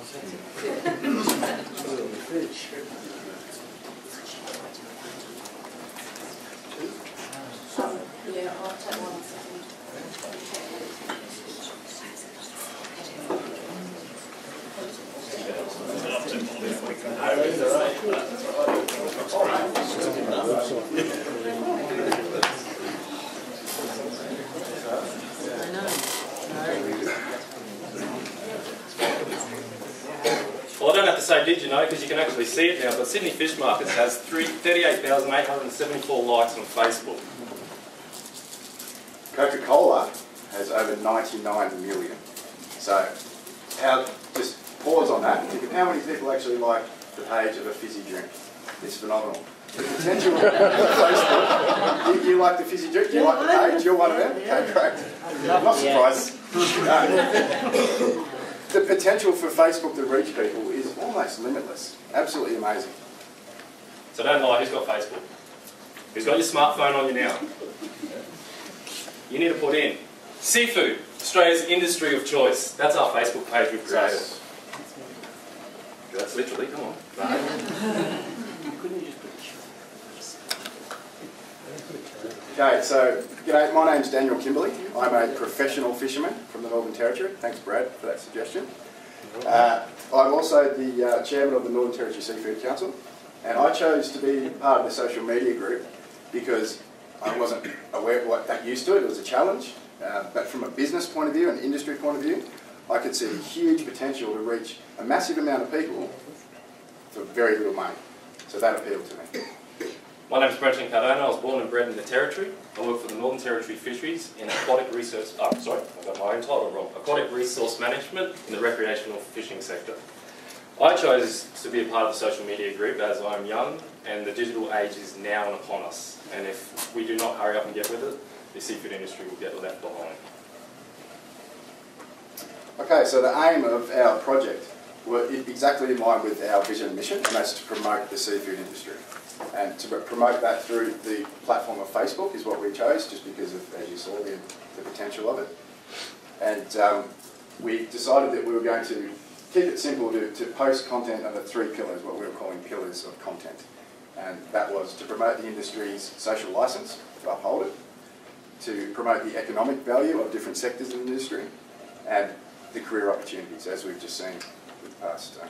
Yeah, I'll take one second. Well, I don't have to say did you know, because you can actually see it now, but Sydney Fish Markets has 38,874 likes on Facebook. Coca-Cola has over 99 million. So, just pause on that and think of how many people actually like the page of a fizzy drink. It's phenomenal. The potential of Facebook. You like the fizzy drink? Do you like the page? You're one of them? Okay, great. Not surprised. The potential for Facebook to reach people is almost limitless. Absolutely amazing. So don't lie, who's got Facebook? Who's got your smartphone on you now? You need to put in seafood, Australia's industry of choice. That's our Facebook page we've created. That's literally, come on. Okay, so g'day, my name's Daniel Kimberley. I'm a professional fisherman from the Northern Territory. Thanks, Brad, for that suggestion. I'm also the chairman of the Northern Territory Seafood Council, and I chose to be part of the social media group because I wasn't aware of what that used to. It was a challenge, but from a business point of view, an industry point of view, I could see huge potential to reach a massive amount of people for very little money. So that appealed to me. My name is Brenton Cardona. I was born and bred in the Territory. I work for the Northern Territory Fisheries in aquatic research. Oh, sorry, I got my own title wrong. Aquatic resource management in the recreational fishing sector. I chose to be a part of the social media group as I'm young, and the digital age is now upon us. And if we do not hurry up and get with it, the seafood industry will get left behind. Okay, so the aim of our project was exactly in line with our vision and mission, and that's to promote the seafood industry. And to promote that through the platform of Facebook is what we chose, just because of, as you saw, the potential of it. And we decided that we were going to keep it simple to post content under 3 pillars, what we were calling pillars of content. And that was to promote the industry's social licence, to uphold it, to promote the economic value of different sectors in the industry, and the career opportunities, as we've just seen with the past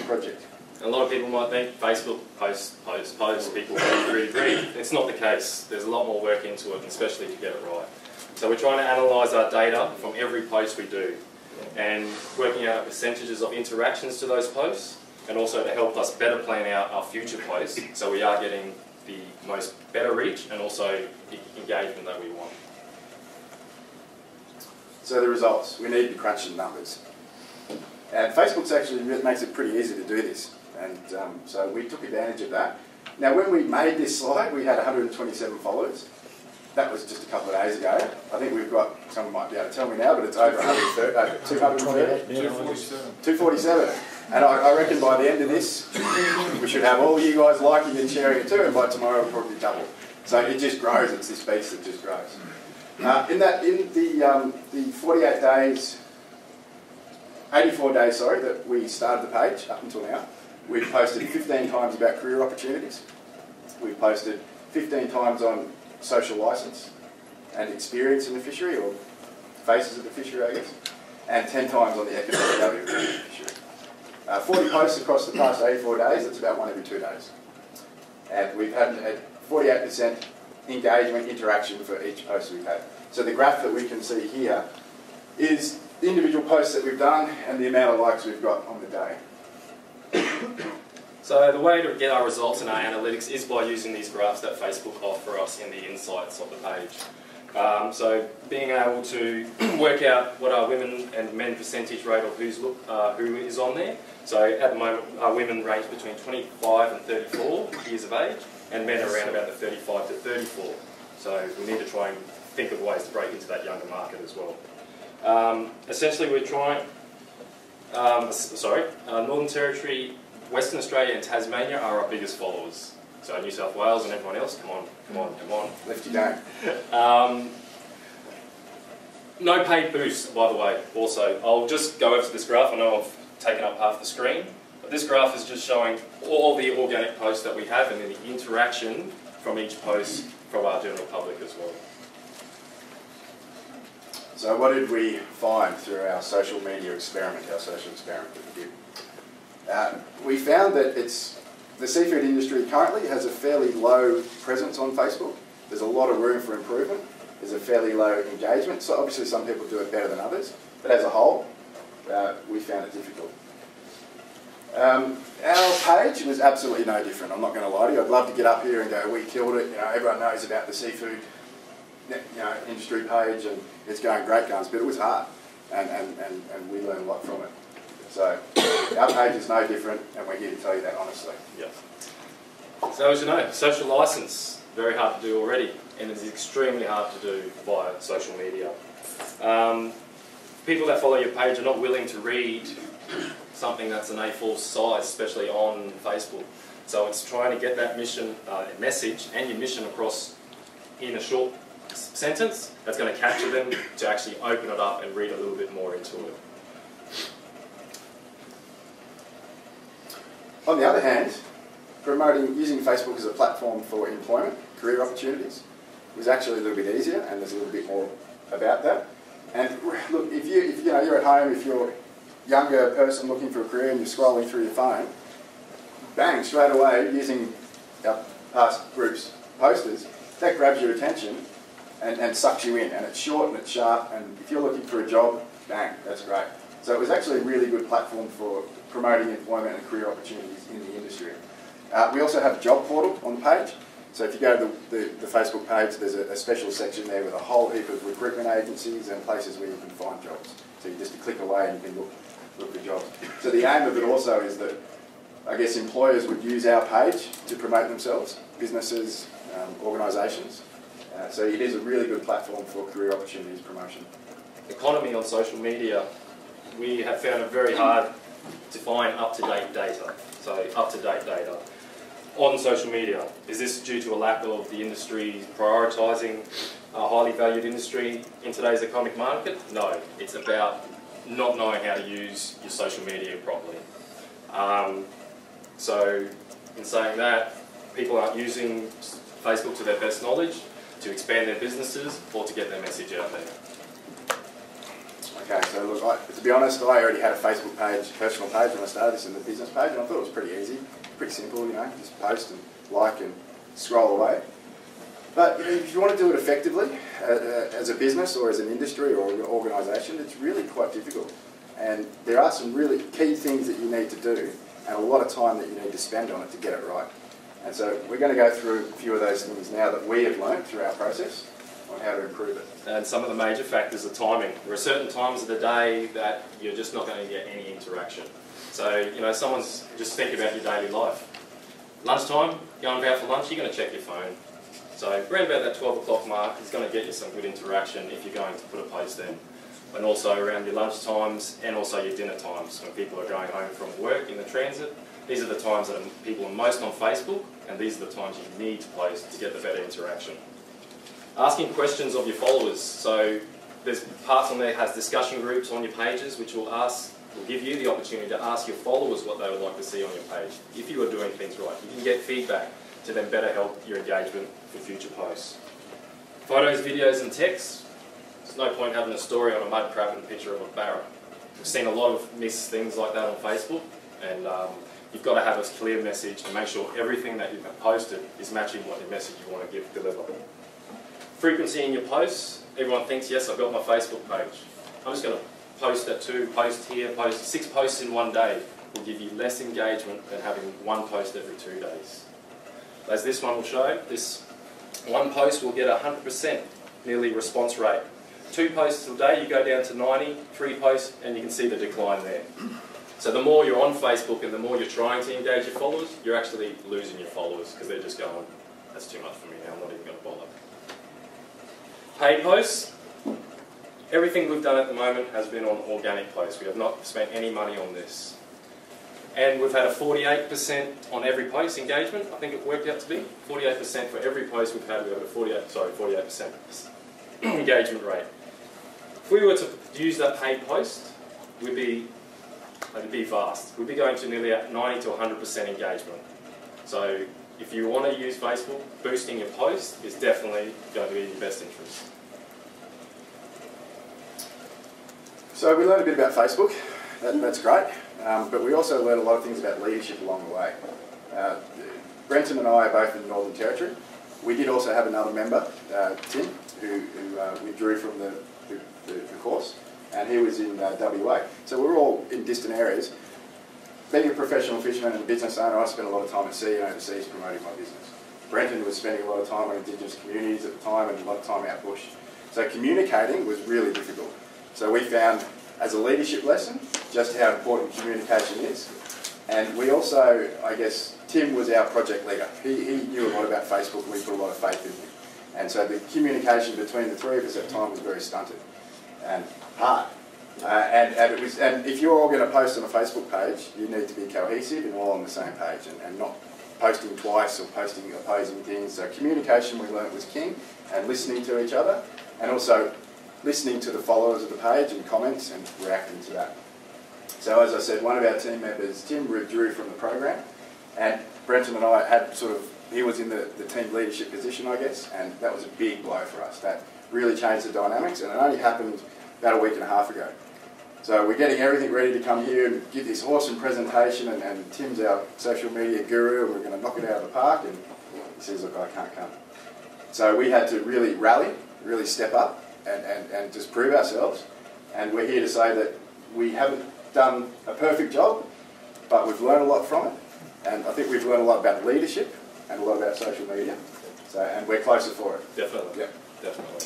project. A lot of people might think Facebook, post, people read. It's not the case. There's a lot more work into it, especially to get it right. So we're trying to analyse our data from every post we do and working out percentages of interactions to those posts, and also to help us better plan out our future posts so we are getting the most better reach and also the engagement that we want. So the results, we need to crunch the numbers. And Facebook's actually makes it pretty easy to do this. And so we took advantage of that. Now, when we made this slide, we had 127 followers. That was just a couple of days ago. I think we've got, someone might be able to tell me now, but it's over 230. 247. And I reckon by the end of this, we should have all you guys liking and sharing it too, and by tomorrow it'll probably double. So it just grows. It's this beast that just grows. In the 48 days, 84 days, sorry, that we started the page up until now, we've posted 15 times about career opportunities. We've posted 15 times on social licence and experience in the fishery, or faces of the fishery, I guess, and 10 times on the economic value of the fishery. 40 posts across the past 84 days, that's about 1 every 2 days. And we've had 48% engagement, interaction for each post we've had. So the graph that we can see here is the individual posts that we've done and the amount of likes we've got on the day. So the way to get our results in our analytics is by using these graphs that Facebook offer us in the insights of the page. So being able to work out what our women and men percentage rate of who is on there. So at the moment, our women range between 25 and 34 years of age, and men are around about the 35 to 34. So we need to try and think of ways to break into that younger market as well. Essentially, we're trying. Northern Territory, Western Australia, and Tasmania are our biggest followers. So New South Wales and everyone else, come on. Left you down. No paid boost, by the way, also. I'll just go over to this graph. I know I've taken up half the screen. But this graph is just showing all the organic posts that we have and then the interaction from each post from our general public as well. So what did we find through our social media experiment, our social experiment that we did? We found that the seafood industry currently has a fairly low presence on Facebook. There's a lot of room for improvement. There's a fairly low engagement. So obviously some people do it better than others, but as a whole, we found it difficult. Our page was absolutely no different. I'm not going to lie to you. I'd love to get up here and go, we killed it. You know, everyone knows about the seafood, industry page, and it's going great guns. But it was hard, and we learned a lot from it. So our page is no different, and we're here to tell you that honestly. Yeah. So as you know, social license, very hard to do already, and it's extremely hard to do via social media. People that follow your page are not willing to read something that's an A4 size, especially on Facebook. So it's trying to get that message and your mission across in a short sentence that's going to capture them to actually open it up and read a little bit more into it. On the other hand, using Facebook as a platform for employment, career opportunities, was actually a little bit easier, and there's a little bit more about that. And look, if you're at home, if you're a younger person looking for a career and you're scrolling through your phone, bang, straight away, using our past groups' posters, that grabs your attention and sucks you in. And it's short and it's sharp, and if you're looking for a job, bang, that's great. So it was actually a really good platform for promoting employment and career opportunities in the industry. We also have a job portal on the page. So if you go to the Facebook page, there's a special section there with a whole heap of recruitment agencies and places where you can find jobs. So you just click away and you can look for jobs. So the aim of it also is that, I guess, employers would use our page to promote themselves, businesses, organisations. So it is a really good platform for career opportunities promotion. Economy on social media, we have found it very hard to find up-to-date data. So up-to-date data on social media. Is this due to a lack of the industry prioritising a highly valued industry in today's economic market? No, it's about not knowing how to use your social media properly. So in saying that, people aren't using Facebook to their best knowledge to expand their businesses or to get their message out there. Okay, so look, to be honest, I already had a Facebook page, personal page when I started this, in the business page, and I thought it was pretty easy, pretty simple, just post and like and scroll away. But if you want to do it effectively, as a business or as an industry or an organisation, it's really quite difficult. And there are some really key things that you need to do, and a lot of time that you need to spend on it to get it right. And so we're going to go through a few of those things now that we have learned through our process on how to improve it. And some of the major factors are timing. There are certain times of the day that you're just not going to get any interaction. So, just think about your daily life. Lunchtime, going out for lunch, you're going to check your phone. So around about that 12 o'clock mark is going to get you some good interaction if you're going to put a post in. And also around your lunch times and also your dinner times when people are going home from work in the transit. These are the times that people are most on Facebook, and these are the times you need to post to get the better interaction. Asking questions of your followers. So there's parts on there that has discussion groups on your pages which will give you the opportunity to ask your followers what they would like to see on your page. If you are doing things right, you can get feedback to then better help your engagement for future posts. Photos, videos and text. There's no point having a story on a mud crab and a picture of a barra. We've seen a lot of missed things like that on Facebook, and you've got to have a clear message and make sure everything that you've posted is matching what your message you want to deliver. Frequency in your posts. Everyone thinks, yes, I've got my Facebook page. I'm just going to post at 2, post here, post 6 posts in one day will give you less engagement than having one post every 2 days. As this one will show, this one post will get 100% nearly response rate. 2 posts a day, you go down to 90, 3 posts, and you can see the decline there. So the more you're on Facebook and the more you're trying to engage your followers, you're actually losing your followers because they're just going, that's too much for me now, I'm not even going to bother. Paid posts. Everything we've done at the moment has been on organic posts. We have not spent any money on this. And we've had a 48% on every post engagement, I think it worked out to be. 48% for every post we've had a 48% engagement rate. If we were to use that paid post, it'd be vast. We'd be going to nearly 90 to 100% engagement. So if you want to use Facebook, boosting your post is definitely going to be in your best interest. So we learned a bit about Facebook. That's great. But we also learned a lot of things about leadership along the way. Brenton and I are both in the Northern Territory. We did also have another member, Tim, who withdrew from the course, and he was in WA. So we're all in distant areas. Being a professional fisherman and business owner, I spent a lot of time at sea and overseas promoting my business. Brenton was spending a lot of time on Indigenous communities at the time and a lot of time out bush. So communicating was really difficult. So we found, as a leadership lesson, just how important communication is. And we also, I guess, Tim was our project leader. He knew a lot about Facebook and we put a lot of faith in him. And so the communication between the three of us at the time was very stunted and hard. And if you're all going to post on a Facebook page, you need to be cohesive and all on the same page and not posting twice or posting opposing things. So communication, we learnt, was king, and listening to each other, and also listening to the followers of the page and comments and reacting to that. So as I said, one of our team members, Tim, withdrew from the program, and Brenton and I had he was in the team leadership position, I guess, and that was a big blow for us. That really changed the dynamics, and it only happened about a week and a half ago. So we're getting everything ready to come here and give this awesome presentation, and Tim's our social media guru, and we're going to knock it out of the park, and he says, look, I can't come. So we had to really rally, really step up, and just prove ourselves, and we're here to say that we haven't done a perfect job, but we've learned a lot from it, and I think we've learned a lot about leadership and a lot about social media, so, and we're closer for it. Definitely. Yeah. Definitely.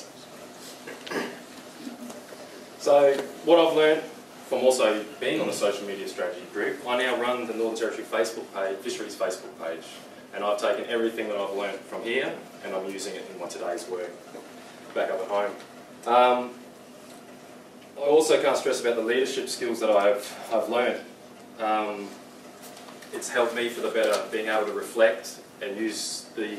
So what I've learned from also being on the social media strategy group, I now run the Northern Territory Facebook page, Fisheries Facebook page, and I've taken everything that I've learned from here and I'm using it in my today's work back up at home. I also can't stress about the leadership skills that I've learned. It's helped me for the better, being able to reflect and use the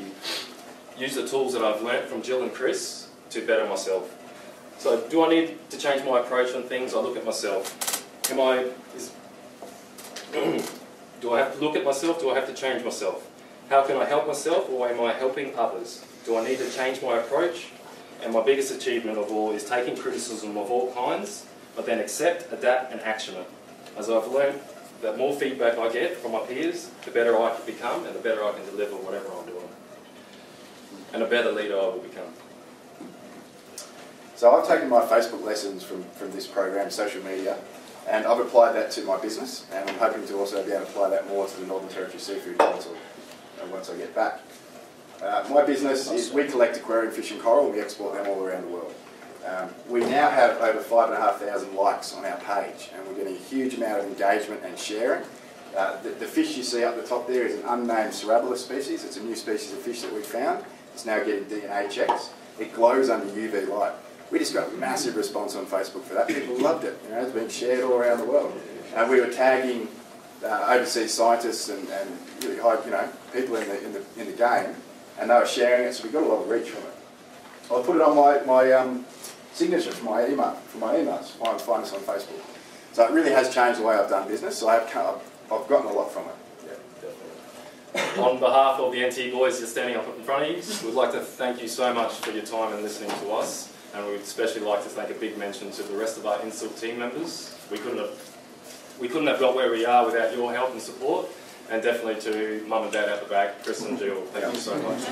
tools that I've learned from Jill and Chris to better myself. So do I need to change my approach on things? I look at myself. Do I have to look at myself? Do I have to change myself? How can I help myself, or am I helping others? Do I need to change my approach? And my biggest achievement of all is taking criticism of all kinds, but then accept, adapt and action it. As I've learned, the more feedback I get from my peers, the better I can become and the better I can deliver whatever I'm doing. And a better leader I will become. So I've taken my Facebook lessons from this program, social media, and I've applied that to my business, and I'm hoping to also be able to apply that more to the Northern Territory Seafood Council once I get back. My business is we collect aquarium fish and coral and we export them all around the world. We now have over 5,500 likes on our page, and we're getting a huge amount of engagement and sharing. The fish you see up the top there is an unnamed Cerebellus species. It's a new species of fish that we found. It's now getting DNA checks. It glows under UV light. We just got a massive response on Facebook for that. People loved it. You know, it's been shared all around the world. And we were tagging overseas scientists and really high, people in the game, and they were sharing it. So we got a lot of reach from it. I'll put it on my signature for my emails. Find us on Facebook. So it really has changed the way I've done business. So I've gotten a lot from it. Yeah, definitely. On behalf of the NT boys just standing up in front of you, we'd like to thank you so much for your time and listening to us. And we'd especially like to thank a big mention to the rest of our NSILP team members. We couldn't have got where we are without your help and support. And definitely to Mum and Dad out the back, Chris and Jill. Thank you so much.